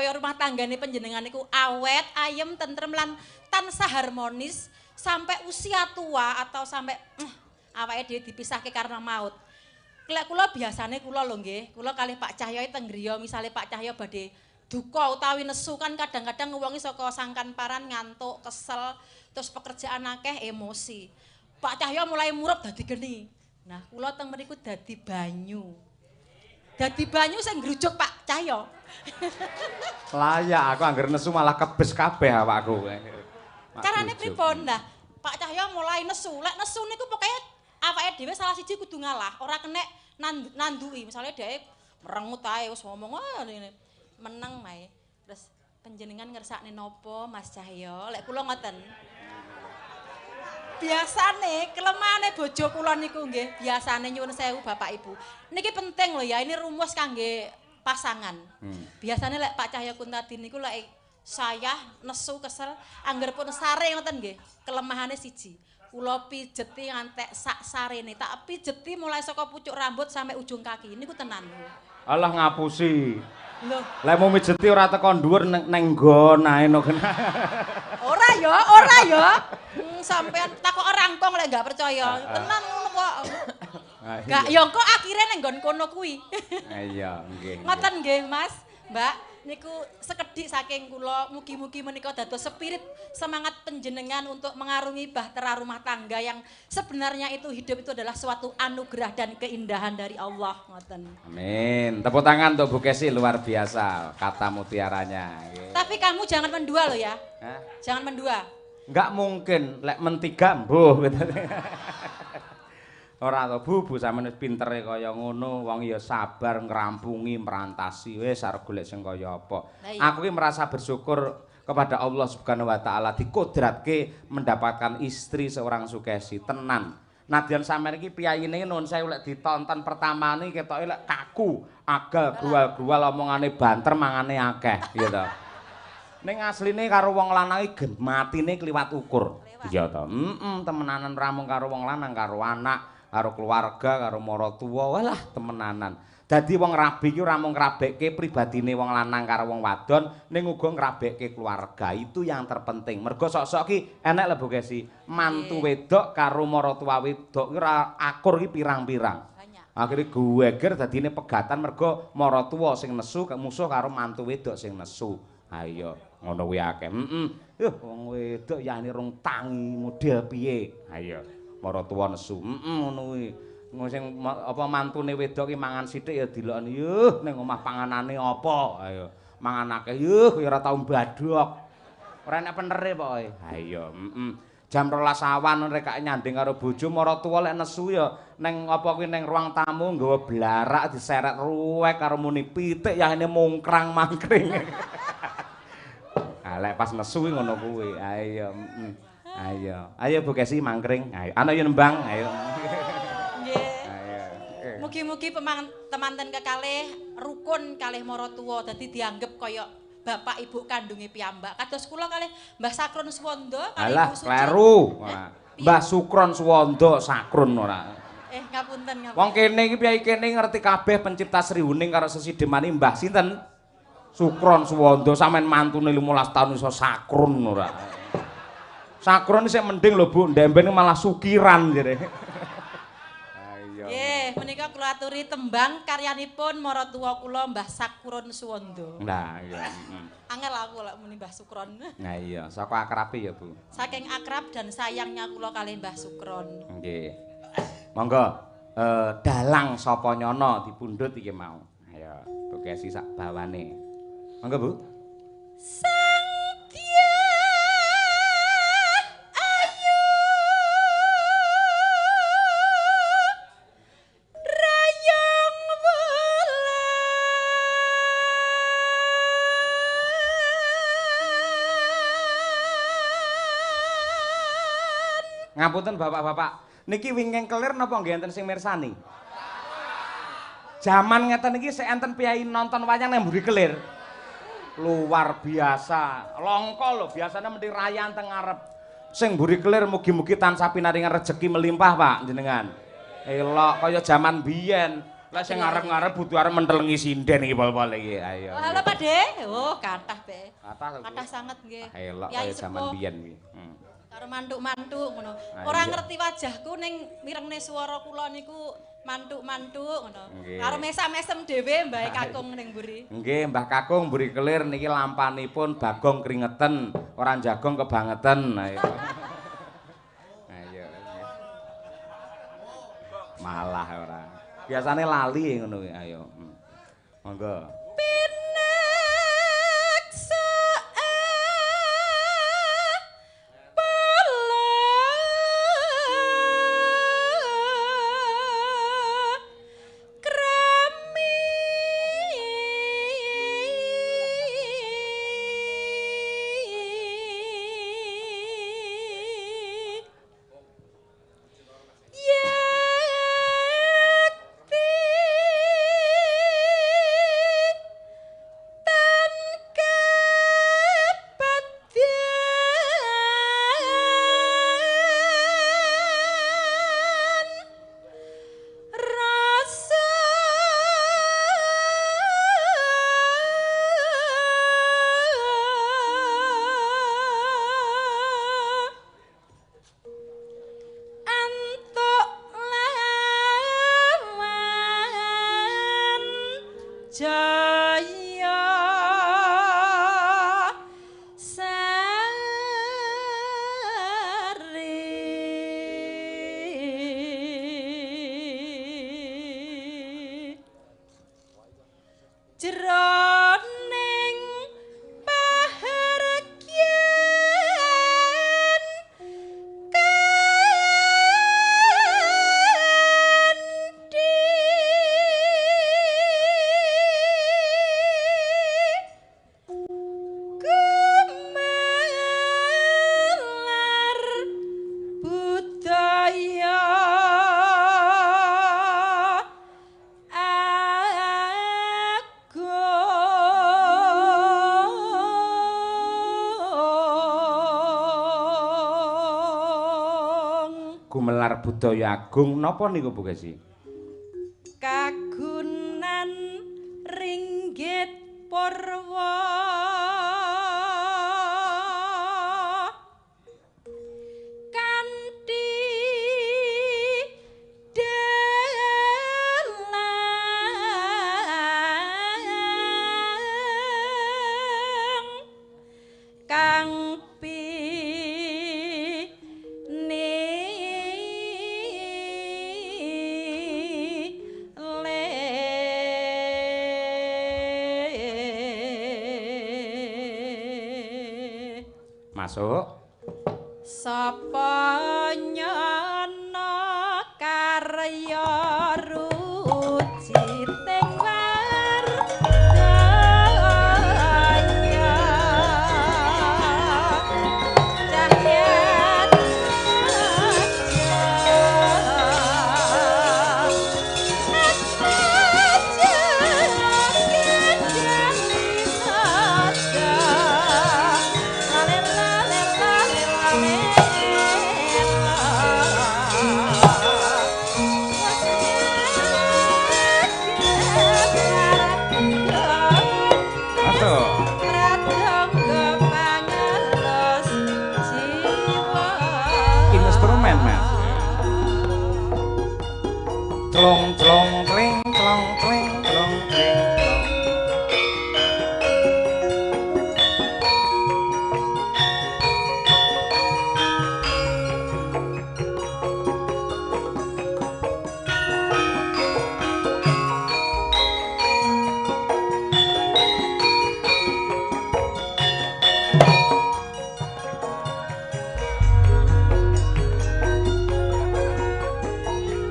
supaya rumah tanggane panjenengan niku awet, ayem, tentrem lan tansah harmonis sampai usia tua atau sampai awake dhewe dipisahke karena maut. Lek kula biasane kula lho nggih, kula kalih Pak Cahyo teng griya misale Pak Cahyo badhe duka utawi nesu kan kadang-kadang wonge saka sangkan paran ngantuk, kesel, terus pekerjaan akeh emosi. Pak Cahyo mulai murup dadi geni. Nah, kula teng mriku dadi banyu. Dadi banyu sing ngrujuk Pak Cahyo. Layak aku angger nesu malah kebes kabeh awakku. Carane pripun? Nah, Pak Cahyo mulai nesu. Lek nesu niku pokoke awake dhewe salah siji kudu ngalah, ora kenek nanduki. Misale dhek merengut ae wis ngomong ngene. Meneng mae. Terus panjenengan ngersakne napa Mas Cahyo? Lek kula ngoten. Biasane kelemahane bojo kula niku nggih, biasane nyuwun sewu Bapak Ibu. Niki penting lho ya, ini rumus kangge pasangan. Biasane lek Pak Cahyo Kuntadi niku lek saya nesu kesel angger pun sare ngoten nggih, kelemahane siji. Kula pijeti ngantek sak sarene, tak pijeti mulai saka pucuk rambut sampai ujung kaki. Niku tenan lho. Alah ngapusi. Lho, Lek mau mijeti ora teko dhuwur neng nggon ae no. ora ya. Sampean takok rangkong lek enggak percaya. Tenan ngono kok. Gak ya kok akhire nang nggon kono kuwi. Iya, nggih. Ngoten nggih, Mas, Mbak. Niku sekedhik saking kula, mugi-mugi menika dados spirit semangat panjenengan untuk mengarungi bahtera rumah tangga yang sebenarnya itu hidup itu adalah suatu anugerah dan keindahan dari Allah, ngoten. Amin. Tepuk tangan untuk Bu Kesi luar biasa kata mutiaranya. Tapi kamu jangan mendua loh ya. Hah? Jangan mendua. Enggak mungkin lek mentiga mbuh. Ora to Bu sampeyan wis pintere kaya ngono, wong ya sabar ngrampungi, merantasi wis arep golek sing kaya apa. Aku ki merasa bersyukur kepada Allah Subhanahu wa taala dikodratke mendapatkan istri seorang Sukesi tenan. Nadyan sampeyan iki piyayine nuwun sewu lek ditonton pertamane ketoke lek kaku, agal, grual-grual omongane banter mangane akeh, ya to. Ning asline karo wong lanang iki matine kliwat ukur. Iya to. Temenanan ramung karo wong lanang karo anak karo keluarga, karo maratuwa, walah temenanan. Dadi wong rabi ki ora mung ngrabekke pribadine wong lanang karo wong wadon, ning uga ngrabekke keluarga. Itu yang terpenting. Mergo sok-sok ki enek lho Bu Kesi, mantu wedok karo maratuwa wedok ki ora akur ki pirang-pirang. Akhire geger dadine pegatan mergo maratuwa sing nesu musuh karo mantu wedok sing nesu. Ha iya, ngono kuwi akeh. Wong wedok yane rong tangi model piye? Ha iya. Maratuwa nesu. Ngono kuwi. Sing apa mantune wedok ki mangan sithik ya dilokne. Yuh ning omah panganane apa? Ayo. Mangan akeh yuh kaya ora tau mbadhok. Ora enek penere pokoke. Ha iya, Jam 12 awan rek nyanding karo bojo maratuwa lek nesu ya ning apa kuwi ning ruang tamu nggawa blarak diseret ruwek karo muni pitik yane mungkrang mangkring. Ah lek pas nesu kuwi ngono kuwi. Ayo, Ayo Bu Kesi mangkring. Ayo. Ana yo nembang, ayo. Nggih. Ayo. Mugi-mugi temanten kekalih rukun kalih maratuwa dadi dianggep kaya bapak ibu kandunge piyambak. Kados kula kalih Mbah Sakron Suwanda kalih Alah, Ibu Suci. kleru. Mbah Sukron Suwanda Sakrun ora. Ngapunten. Wong kene iki piyai kene ngerti kabeh pencipta Sriuning karo sesidemane Mbah sinten? Sukron Suwanda sampean mantune 15 tahun iso sakrun ora. Sakron sik mending lho Bu, ndemben malah sukiran jere. Ayo. Nggih, menika kula aturi tembang karyanipun maratuwa kula Mbah Sakron Suwanda. Nah, iya. Angel aku lek muni Mbah Sukron. Nah iya, saka akrabe ya Bu. Saking akrab dan sayangnya kula kalih Mbah Sukron. Nggih. Monggo dalang sapa nyono dipundhut iki mau. Ayo, Bu Kesi sak bawane. Monggo Bu. Ngapunten bapak-bapak, niki wingking kelir napa nggih enten sing mirsani? Jaman ngeten iki sik enten piyai nonton wayang nang mburi kelir. Luar biasa. Longko lho, biasanya mesti rayan teng ngarep. Sing mburi kelir mugi-mugi tansah pinaringan rejeki melimpah, Pak, jenengan. Elok kaya jaman biyen. Lah sing ngarep-ngarep butuh arep mentelengi sinden iki pol-pol iki. Ayo. Halo Pak De. Oh, kathah Be. Kathah sanget nggih. Elok kaya jaman biyen kuwi. Karo mantuk-mantuk ngono. Ora ngerti wajahku ning mirengne swara kula niku mantuk-mantuk ngono. Karo mesam-mesem dhewe Mbah Kakung ning mburi. Nggih, Mbah Kakung mburi kelir niki lampanipun Bagong kringeten, ora jagong kebangetan. Ayo. Ayo. Malah ora. Biasane lali ngono kuwi. Ayo. Monggo. Gumelar Budaya Agung napa niku Bu Gesi? Kagunan ringgit Purwa kanthi delang kang masuk. Sapa nyana karya ruciting wardaya cahya Clong clong kling clong kling clong kling clong.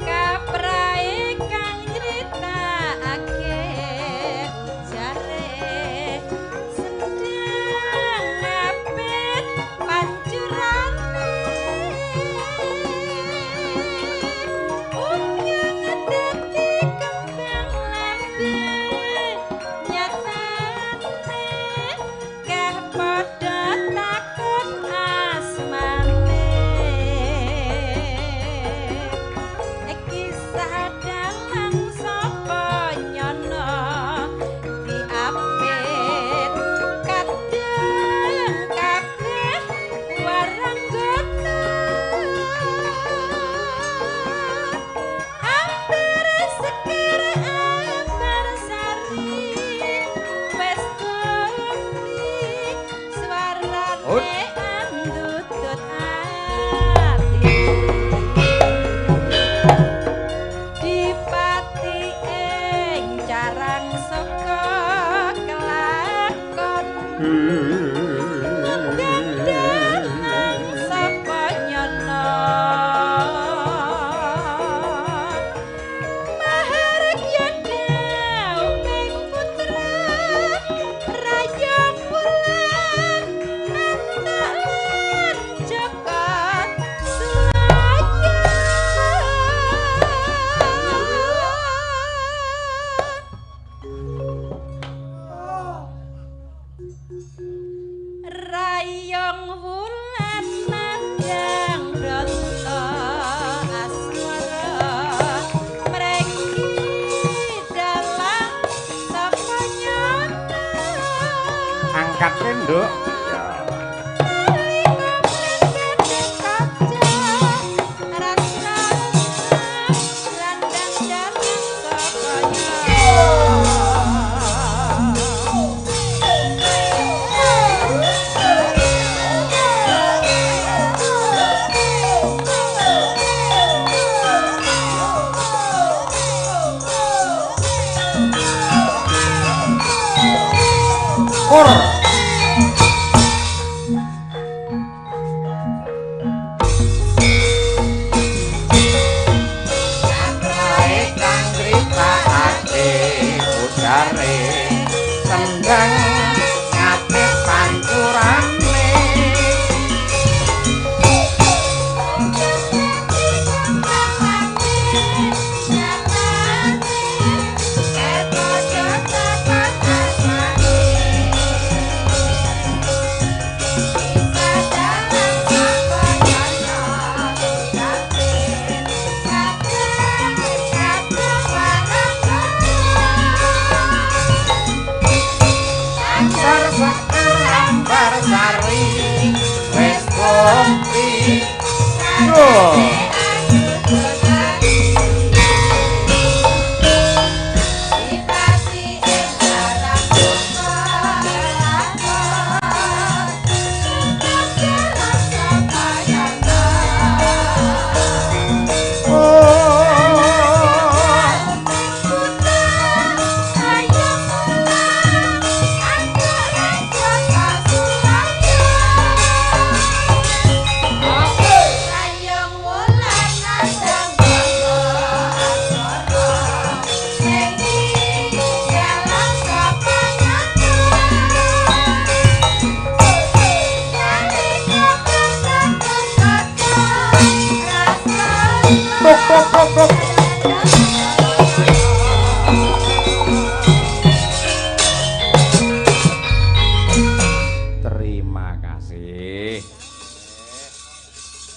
kaprae kang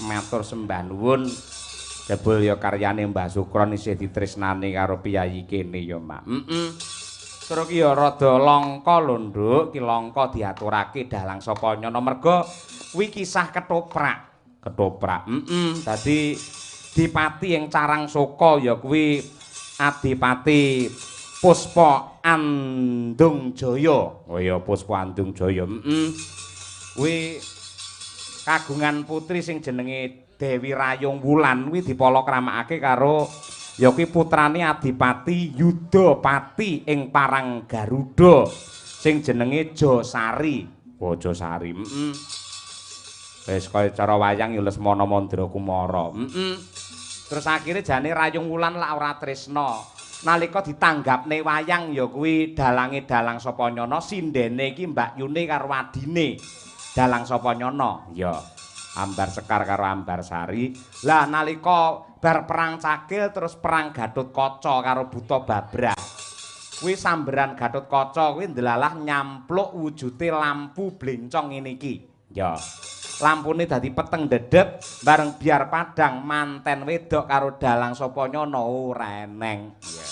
Matur sembah nuwun. Jebul ya karyane Mbah Sukron isih ditresnani karo piyayi kene ya, Mak. Terus ki ya rada langka lho, Nduk. Ki langka diaturake dalang sapa nyana merga kuwi kisah ketoprak. Ketoprak. Dadi Dipati ing Carang Soka ya kuwi Adipati Puspa Andung Jaya. Oh ya Puspa Andung Jaya. Kuwi kagungan putri sing jenenge Dewi Rayung Wulan kuwi dipalakramakake karo ya kuwi putrane Adipati Yudapati ing Parang Garuda sing jenenge Josari. Oh Josari. Wis kaya cara wayang ya Lesmana Mandra Kumara. Terus akhirnya jane Rayung Wulan lak ora tresna. Nalika ditanggapne wayang ya kuwi dalange dalang sapa nyana, sindene iki Mbak Yune karo adine. Dalang sapa nyana? Ya, Ambar Sekar karo Ambar Sari. Lah nalika bar perang Cakil terus perang Gatotkaca karo Buta Babrak. Kuwi samberan Gatotkaca kuwi ndelalah nyampluk wujude lampu blencong ngene iki. Ya. Lampune dadi peteng dedet bareng biar padang manten wedok karo dalang sapa nyana ora eneng. Ya.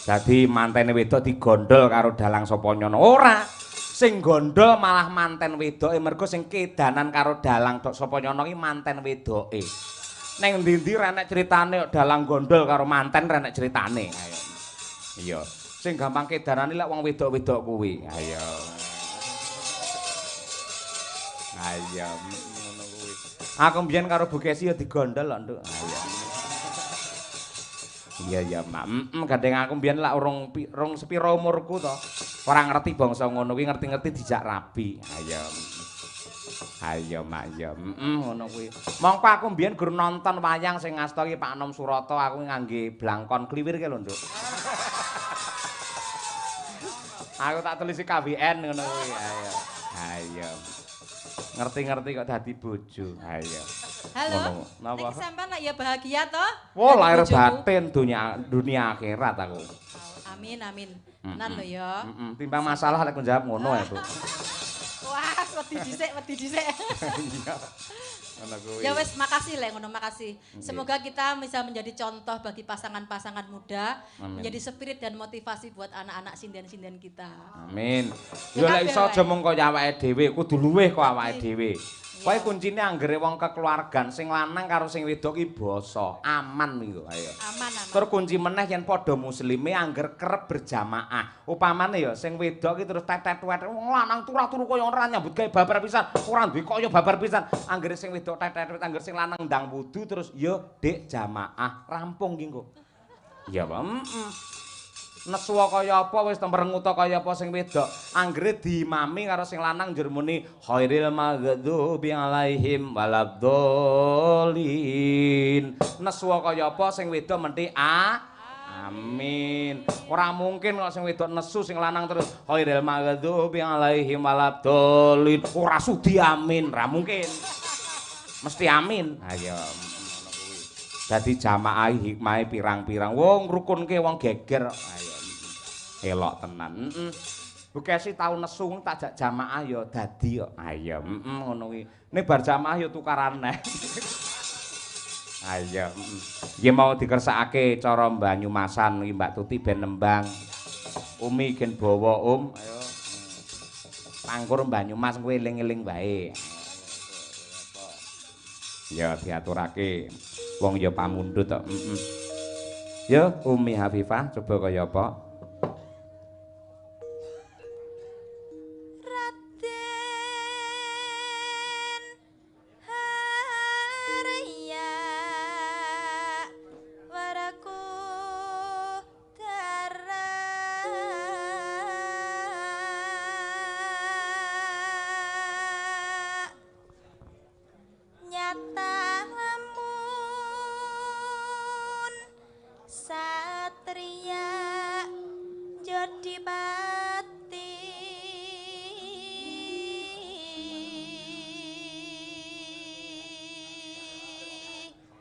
Dadi mantene wedok digondol karo dalang sapa nyana ora. Sing gondol malah manten wedoke mergo sing kedanan karo dalang sapa nyana iki manten wedoke. Ning ndi-ndi renek critane dalang gondol karo manten renek critane. Ayo. Iya. Sing gampang kedanane lek wong wedok-wedok kuwi. Ayo. Ayo ngono kuwi. Aku mbiyen karo Bu Kesi ya digondol lho, Nduk. Ayo. Iya Mak. Gandeng aku mbiyen lak urung sepira umurku to. Ora ngerti bangsa ngono kuwi ngerti-ngerti dijak rabi. Ayo Mak ya. Ngono kuwi. Mongko aku mbiyen gur nonton wayang sing ngasta iki Pak Nom Surata aku ngangge blangkon kliwir ki lho, Nduk. Aku tak tulisi KWN ngono kuwi. Ayo. Ngerti-ngerti kok dadi bojo. Ayo. Halo. Napa? Nek sampean lak ya bahagia toh? Wah, lahir batin dunia akhirat aku. Amin. Tenan lho ya. Timbang masalah lek njawab ngono ya, Bu. Wah, wedi dhisik. Iya. Ngono kuwi. Ya wis, makasih Le, ngono makasih. Semoga kita bisa menjadi contoh bagi pasangan-pasangan muda, menjadi spirit dan motivasi buat anak-anak sinden-sinden kita. Amin. Yo lek iso aja mung kaya awake dhewe, kudu luwih kok awake dhewe. Kowe kuncine anggere wong kekeluargaan sing lanang karo sing wedok ki basa, aman niku. Ayo. Aman. Terus kunci meneh yen padha muslime angger kerep berjamaah. Upamane ya sing wedok ki terus tetet-tetet wong lanang turu-turu kaya ora nyambut gawe babar pisan, ora duwe kaya babar pisan. Anggere sing wedok tetet-tetet angger sing lanang ndang wudu terus ya dik jamaah rampung ki engko. Iya, Pak. Nesu kaya apa wis temrengut kaya apa sing wedok anggere diimami karo sing lanang njur muni khairil maghdubi alaihim waladhdallin. Nesu kaya apa sing wedok menti amin. Ora mungkin kok sing wedok nesu sing lanang terus khairil maghdubi alaihim waladhdallin. Ora sudi amin, ora mungkin. Mesti amin. Ayo. Dadi jamaah hikmahe pirang-pirang. Wong ngrukunke wong geger. Ayo. Elok tenan. Bukesi tau nesu tak jak jamaah ya dadi kok. Ayo, ngono kuwi. Nek bar jamaah ya tukaran neh. Ayo, Iki mau dikersakake cara Banyumasan iki Mbak Tuti ben nembang. Umi gen bawa Ayo. Pangkur Banyumas kuwi eling-eling wae. Ya diaturake. Wong ya pamundhut kok. Ya Umi Hafifah coba kaya apa?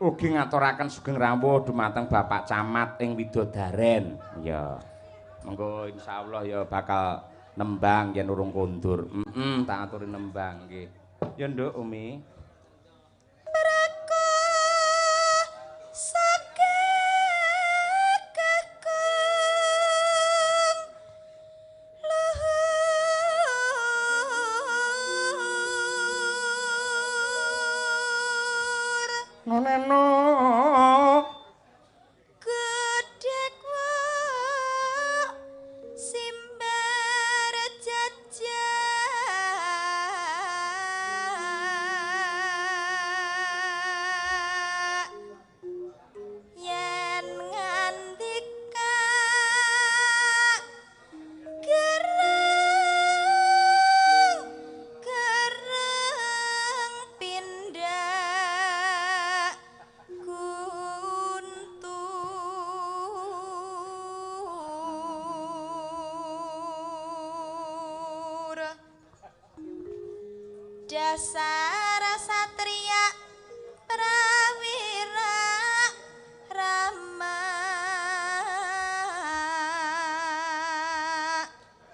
Ugi ngaturaken sugeng rawuh dumateng Bapak Camat ing Widodaren. Ya. Monggo insyaallah ya bakal nembang yen urung kondur. Tak aturi nembang nggih. Ya Nduk Umi. Dasar satria prawira rama.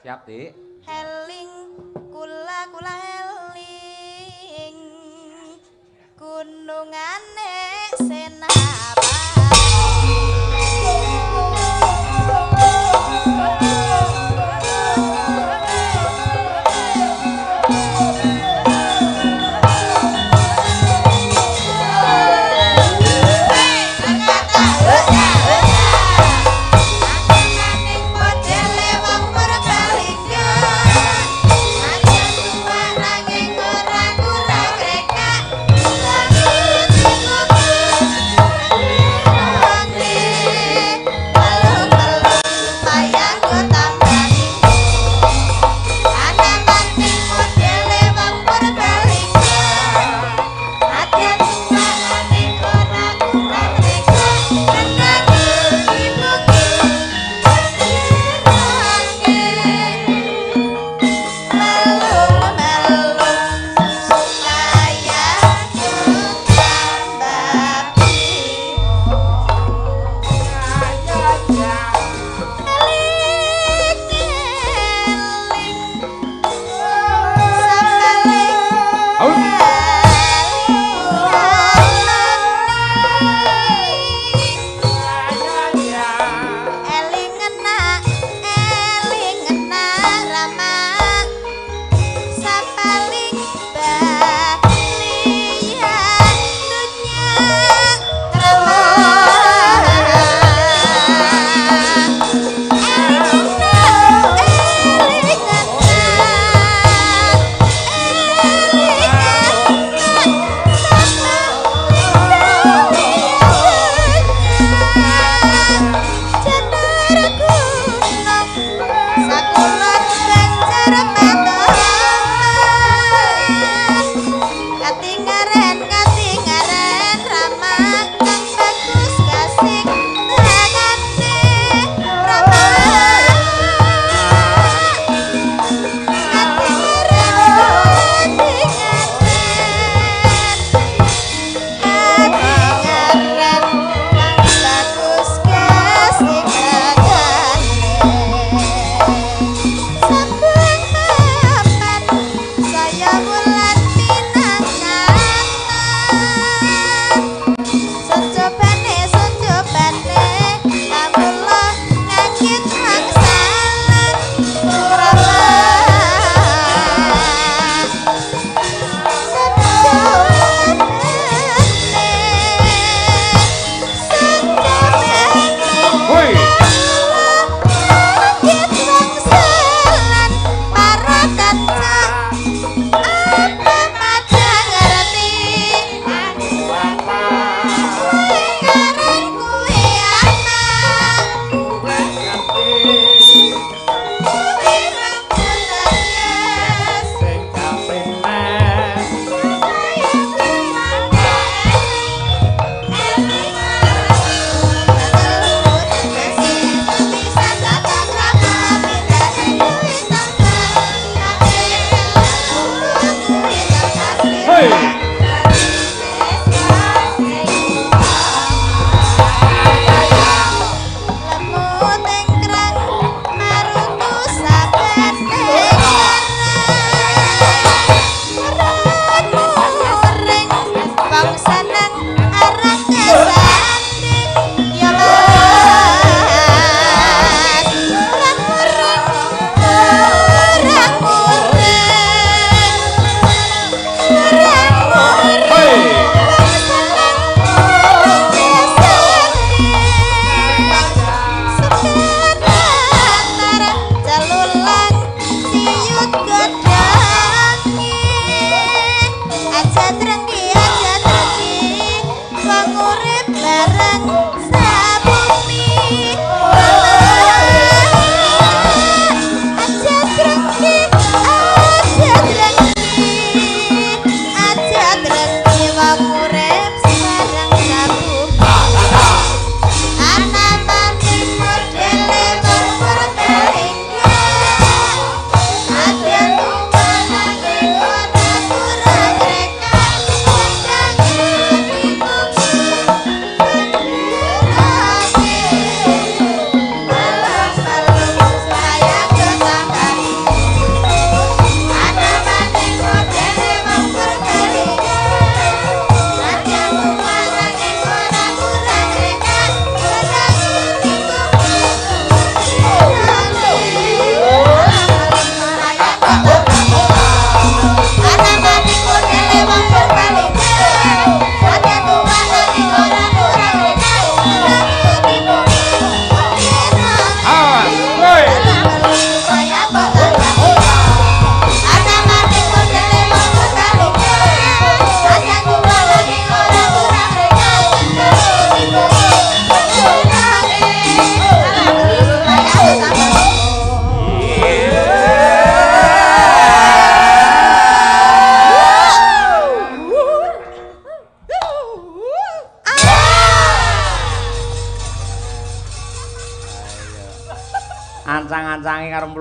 Siap, Dik. Heling kula heling gunungane Senapati. Modele wong Purbalingga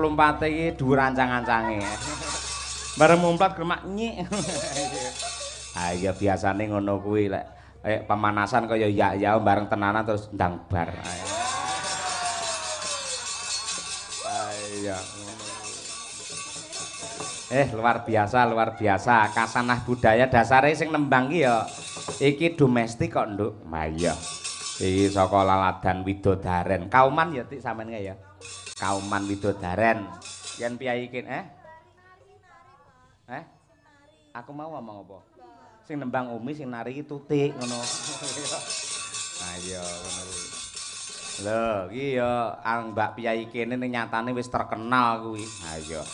mlumpate iki dhuwur ancang-ancange. Bareng mumpat gemak nyik. Ah iya biasane ngono kuwi lek pemanasan kaya ya bareng tenanan terus ndang bar. Iya. Luar biasa. Kasanah budaya dasare sing nembang ki ya iki domestik kok, Nduk. Lah iya. Iki saka laladan Widodaren. Kauman ya Tik sampean ya. Kauman Widodaren. Yen piyai iki Aku mau ngomong apa? Sing nembang Umi sing nari iki Tutik ngono. Nah iya ngono kuwi. Lho, iki ya Mbak Piyai kene ning nyatane wis terkenal kuwi. Ha iya.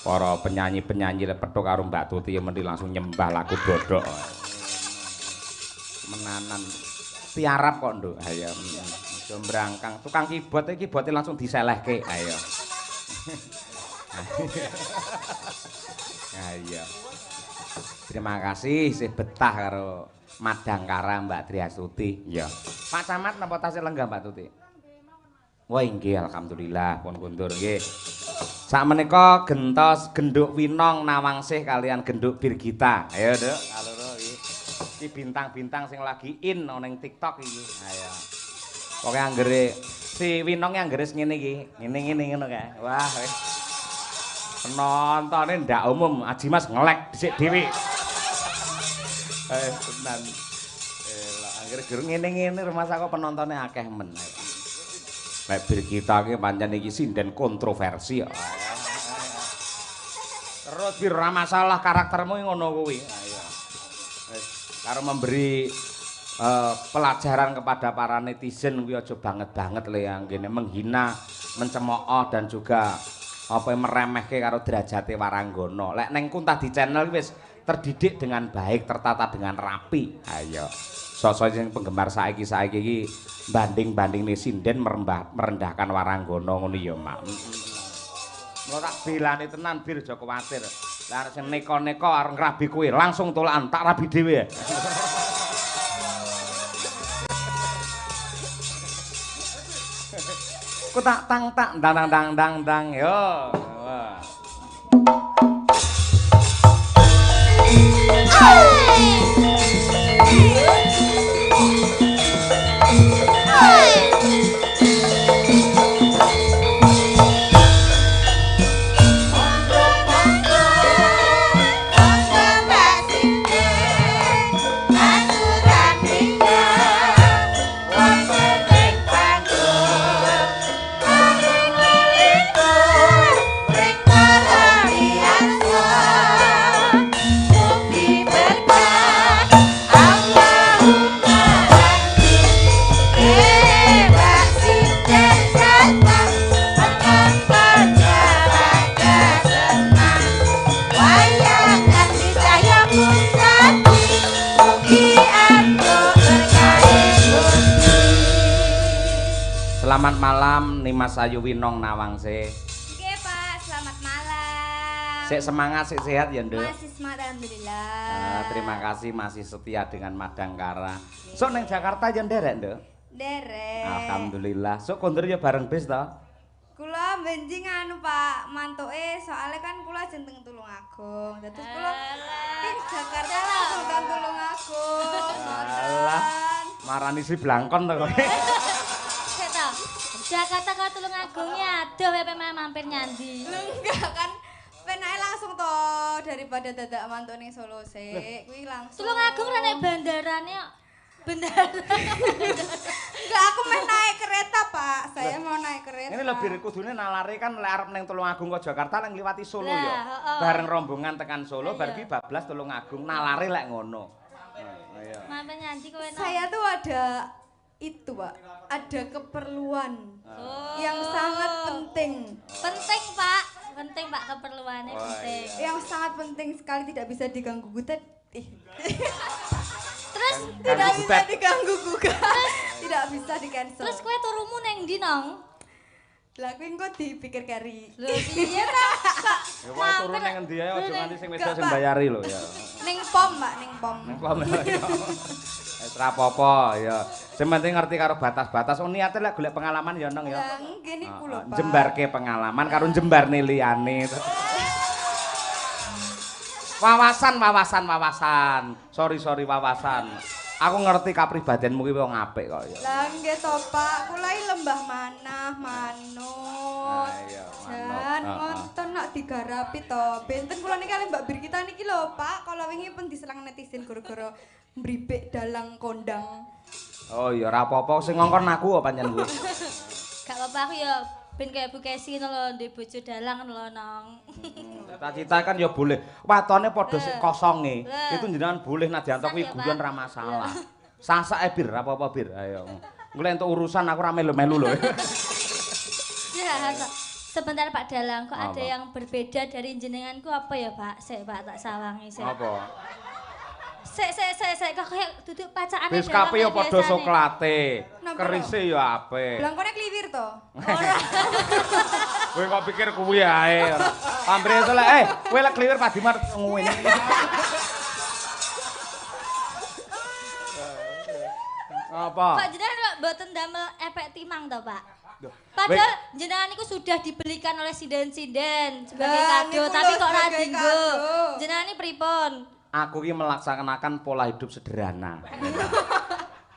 Para penyanyi-penyanyi lek petuk karo Mbak Tuti ya mesti langsung nyembah lagu dodok. Menanan. Tiarap kok, Nduk. Ha iya. Aja mbrangkang. Tukang keyboard iki keyboard langsung diselehke. Ha iya. Ha iya. Terima kasih sih betah karo Madangkara Mbak Triastuti. Iya. Pak Camat napa tasih lenggah Mbak Tuti? Wah inggih alhamdulillah pun kundur nggih. Sakmenika gentos genduk Winong Nawangsih kalian genduk Birgita. Ayo Nduk, kaloro iki. Iki bintang-bintang sing lagi in ning TikTok iki. Ayo. Pokoke anggere si Winong anggere ngene iki, ngene ngono kae. Wah wis. Penontonnya ndak umum, Aji Mas ngelek dhisik dhewe. Tenan. Anggere gerung ngene-ngene rumah saka penontonnya akeh men. Nek Birgita ki pancen iki sinden kontroversi. Terus bir ora masalah karaktermu ngono kuwi. Karo memberi pelajaran kepada para netizen kuwi aja banget-banget le anggene menghina, mencemooh dan juga apa meremehke karo derajate Waranggana. Lek neng Kuntah di channel wis terdidik dengan baik, tertata dengan rapi. Ayo. Sosok sing penggemar saiki iki banding-bandingne sinden merendahkan Waranggana ngono ya, Mak. Mula tak belani tenan bir aja kuwatir. Lah sing neko-neko arep ngrabi kuwi langsung tolakan tak rabi dhewe. Ku tak tang dang yo. Selamat malam Nimas Ayu Winong Nawangsih. Oke Pak, selamat malam. Sik semangat, sik sehat ya Nduk. Masih semangat alhamdulillah. Terima kasih masih setia dengan Madangkara. Sok neng Jakarta ya nderek Nduk? Derek. Alhamdulillah. Sok kondur ya bareng bis to? Kula benjing anu Pak, mantuke soalnya kan kula jenteng Tulungagung. Terus kula ing Jakarta langsung kan Tulungagung. Alah, marani si blangkon to kok. Jakarta ke Tulungagungnya aduh pepe mampir nyandi. Enggak kan penae langsung to daripada dadak mantu ning Solo sik kuwi langsung. Tulungagung ra nek bandarane bandara. Enggak aku meh naik kereta Pak. Saya mau naik kereta. Ini lebih kudune nalare kan lek arep ning Tulungagung ke Jakarta lek ngliwati Solo ya. Bareng rombongan tekan Solo bar ki bablas Tulungagung nalare lek ngono. Mampir nyandi kowe. Saya tuh ada itu Pak, ada keperluan yang sangat penting. Penting Pak keperluannya penting. Yang sangat penting sekali tidak bisa diganggu gugat. Terus tidak bisa diganggu gugat. Tidak bisa di cancel. Terus kowe turumu neng ndi nong? Lah kuwi engko dipikir kari. Lho piye ta? Ya wae turun nang endi ae aja nganti sing wedok sing bayari lho ya. Ning pom, Mbak, ning pom. Ning pom. Wis ra apa-apa ya. Sing penting ngerti karo batas-batas. Oh niate lek golek pengalaman ya nang ya. Lah nggih niku lho, Pak. Jembarke pengalaman karo jembarne liyane. Wawasan. Sorry wawasan. Aku ngerti kapribadenmu ki wong apik kok ya. Lah nggih to, Pak. Kula iki lembah manah, manut. Iya, Jan ngonten nak digarapi to. Benten kula niki kali Mbak Bir kita niki lho, Pak. Kalau wingi pun diserang netizen gara-gara mbripik dalang kondang. Oh iya ora apa-apa sing ngongkon aku kok pancen kuwi. Gak apa-apa aku ya ben kayak Bu Kesi ngono lho ndek bojo dalang lho nong. Cita-cita kan ya boleh. Watone padha sik kosonge. Itu jenengan boleh Nadianto kuwi guyon ra masalah. Sasake Bir, ra apa-apa Bir. Ayo. Golek entuk urusan aku ra melu-melu lho. Ya, sebentar Pak Dalang, kok Apa? ada yang berbeda dari jenenganku apa ya Pak? Sik Pak tak sawangi sik. Apa? Sik kok kayak duduk pacakane Wis kape ya padha biasane. soklate. Napa, Kerise ya apik. Blangkone kliwir to. Kowe kok pikir kuwi ae. Pamrih itu lek kowe lek kliwir Pak Dimar ngene. Apa? Pak jenengan kok mboten damel efek timang to Pak? Padahal jenengan itu sudah dibelikan oleh sinden-sinden sebagai Lah, kado, niku tapi lho kok ora sebagai dinggo. kado. Jenengan ini pripun? Aku ki melaksanakan pola hidup sederhana.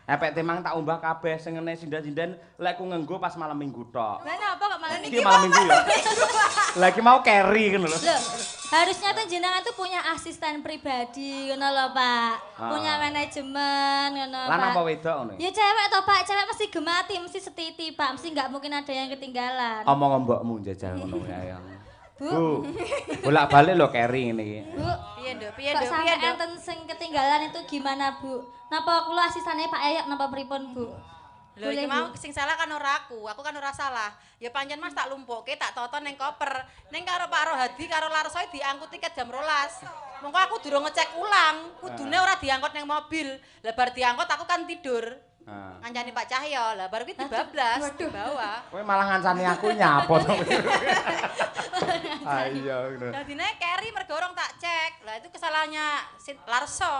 Efek timang tak umbah kabeh sing ngene sinden-sinden lek ku ngenggo pas malam Minggu tok. Lah napa kok malah Iki malam Minggu ya. Lagi mau carry ngono lho. Loh, harusnya tuh jenengan tuh punya asisten pribadi ngono lho, Pak. Punya manajemen ngono, Pak. Lan apa wedok ngono? Ya cewek toh, Pak. Cewek mesti gemati, mesti setiti, Pak. Mesti nggak mungkin ada yang ketinggalan. Omong mbokmu jajal ngono ya. Bu. Bolak-balik lho carry ngene iki. Bu, Piye kok Nduk? sampai enten sing ketinggalan itu gimana, Bu? Napa kula asistannya Pak Ayak napa pripun, Bu? Lho iki mau sing salah kan ora aku kan ora salah. Ya pancen Mas tak lumpuhke, tak toto ning koper. Ning karo Pak Rohadi karo Larsoy diangkut tiket jam 12. Mongko aku durung ngecek ulang, kudune ora diangkut ning mobil. Lah bar diangkut aku kan tidur. Ngancani Pak Cahyo, lah baru kuwi dibablas di bawah. Kowe malah ngancani aku nyapo to. Ayo ngono. Dadine carry mergo urung tak cek. Lah itu kesalahannya Larso.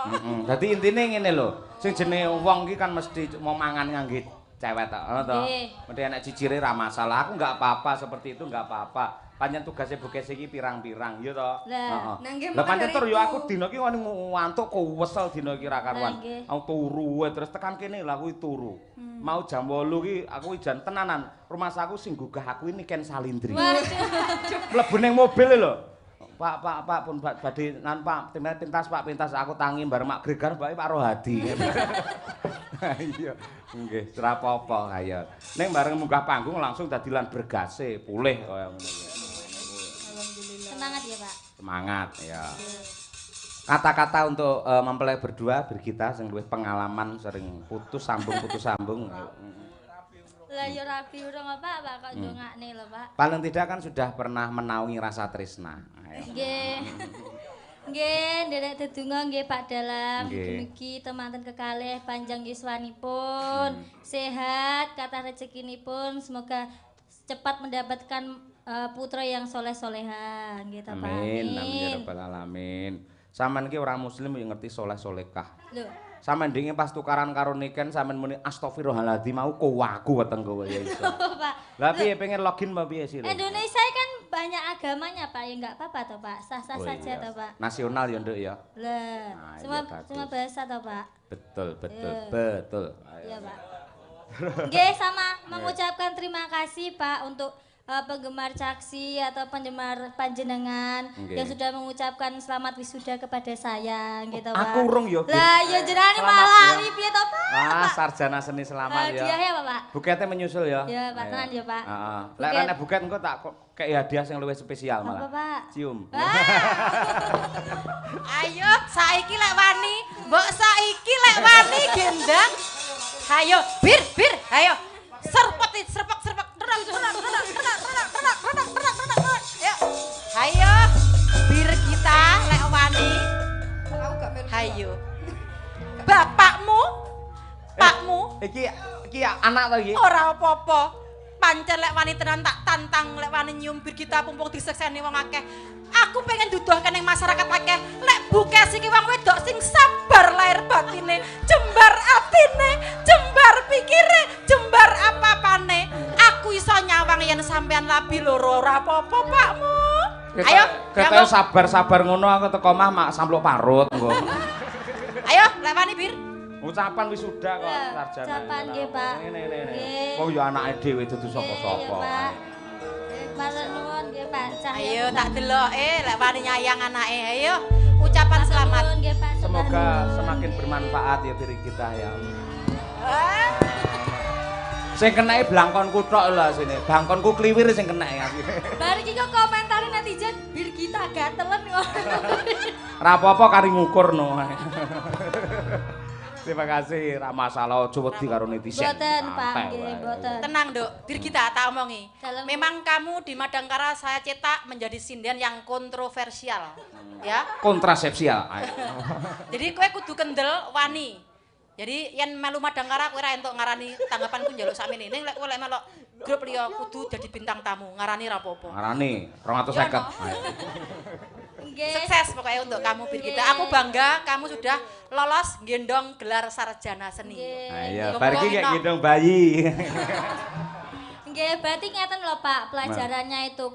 Dadi intine ngene lho, sing jenenge wong iki kan mesti mau mangan ngangge cewek tok, ngono to. Nggih. Mesti enek cicire ra masalah. Aku enggak apa-apa seperti itu enggak apa-apa. Pancen tugasnya Bu Kesi iki pirang-pirang, ya to? Lah, nah nggih, Lah maka pancen dari tur yo itu. aku dina iki ngantuk kewesel dina iki ra karuan. Lah, nggih. Aku turu wae terus tekan kene lha aku turu. Mau jam 8 iki aku ijan tenanan. Rumah saku sing gugah aku ini Ken Salindri. waduh. Mlebu ning mobil lho. Pak pun badhe nan Pak, pintas Pak, pintas aku tangi bareng Mak Gregar Pak Rohadi. Iya, nggih, ora apa-apa ayo. Ning bareng munggah panggung langsung dadi lan bergase, pulih kaya ngono kuwi. Semangat ya, Pak. Semangat ya. Kata-kata untuk mempelai berdua Birgita sing luwih pengalaman sering putus sambung. Lah ya rabi urung apa Pak kok ndongakne lho, Pak. Paling tidak kan sudah pernah menaungi rasa tresna. Ayo. Nggih. Nggih, nderek dedonga nggih Pak Dalang. Nggih. Mugi-mugi temanten kekalih panjang yuswanipun, sehat, kathah rezekinipun, semoga cepat mendapatkan putra yang soleh-soleha nggih ta Pak. Amin, amin ya rabbal alamin. Sampeyan iki orang muslim yang ngerti soleh-solekah. Lho, Sampeyan ndinge pas tukaran karo Niken sampeyan muni astagfirullahaladzim mau kowaku weteng kowe ya iso. Pak. Lah piye pengen login apa piye sih? Indonesia kan banyak agamanya Pak, ya enggak apa-apa toh Pak. Sah-sah saja toh Pak. Nasional ya Nduk ya. Lah, Nah, semua iya, bagus. semua bahasa toh Pak. Betul. Iya. Ayo. Iya Pak. Nggih, sama mengucapkan terima kasih Pak untuk penggemar Caksi atau penggemar panjenengan Nggih. yang sudah mengucapkan selamat wisuda kepada saya gitu Pak. Aku urung ya. Lah ya jenengan Selamat malah ya. piye to Pak? Ah, sarjana seni selamat ya. Hadiah ya Pak. Buketnya menyusul ya. Ya, Pak, Ayo. tenan ya, Pak. Heeh. Lek Buket. rene buket engko tak kei hadiah sing luwih spesial Apa malah. Pak? Cium. Ayo, saiki lek wani, mbok saiki lek wani gendang. Hayo, bir, ayo. Serpek. Ayo. Hayo, bir kita lek wani. Aku gak melu. Hayo. Bapakmu, pakmu, Iki anak to iki. ora apa-apa. Pancen lek wani tenan tak tantang lek wani nyium bir kita pumpung disekseni wong akeh. Aku pengen duduhke ning masyarakat akeh. Lek bukes iki wong wedok sabar-sabar ngono aku teko omah mak sampluk parut engko. Ayo, lewani Bir. Ucapan wisuda kok sarjana. Ucapan nggih, Pak. Ngene. Nggih. Kok ya anake dhewe dudu sapa-sapa. Nggih, Pak. Matur nuwun nggih, Pak. Ayo tak deloke lek wani nyayang anake. Ayo, ucapan selamat. Nuwun nggih, Pak. Semoga semakin bermanfaat ya diri kita ya. Sing kenake blangkonku tok lho sini. Blangkonku kliwir sing kenake asline. Bar iki kok komentari netizen bir kita gatelen kok. Ora apa-apa kari ngukur no. Terima kasih, ra masalah aja wedi karo netizen. Boten, Pak, Santai nggih, wae. boten. Tenang, Dok. Bir kita tak omongi. Dalam- Memang kamu di Madangkara saya cetak menjadi sinden yang kontroversial. Ya. Kontrasepsial. Jadi kowe kudu kendel wani. Jadi yen melu Madangkara kowe ora entuk ngarani tanggapanku njaluk sakmene. Ning lek kowe lek melok grup liya kudu jadi bintang tamu, ngarani ra apa-apa. Ngarani 250. Nggih. Sukses pokoknya untuk kamu Bir kita. Aku bangga kamu sudah lolos gendong gelar sarjana seni. Ayo, Nggih. bar iki kayak gendong bayi. Nggih, berarti ngeten lho Pak, pelajarannya itu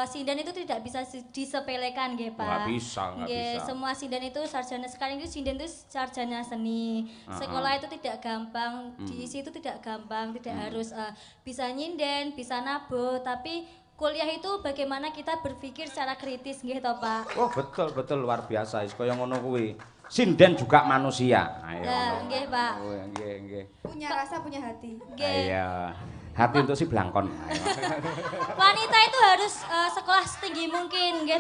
sinden itu tidak bisa disepelekan nggih Pak. Nggak bisa. Nggih, semua sinden itu sarjana sekarang itu sinden itu sarjana seni. Sekolah itu tidak gampang, diisi itu tidak gampang, tidak harus bisa nyinden, bisa nabo, tapi kuliah itu bagaimana kita berpikir secara kritis nggih toh Pak. Oh, betul luar biasa. Wis kaya ngono kuwi. Sinden juga manusia. Ayo. Ya, nggih Pak. Oh, nggih. Punya rasa, punya hati. Nggih. Ayo. Hati untuk si blangkon. Ayo. Wanita itu harus sekolah setinggi mungkin nggih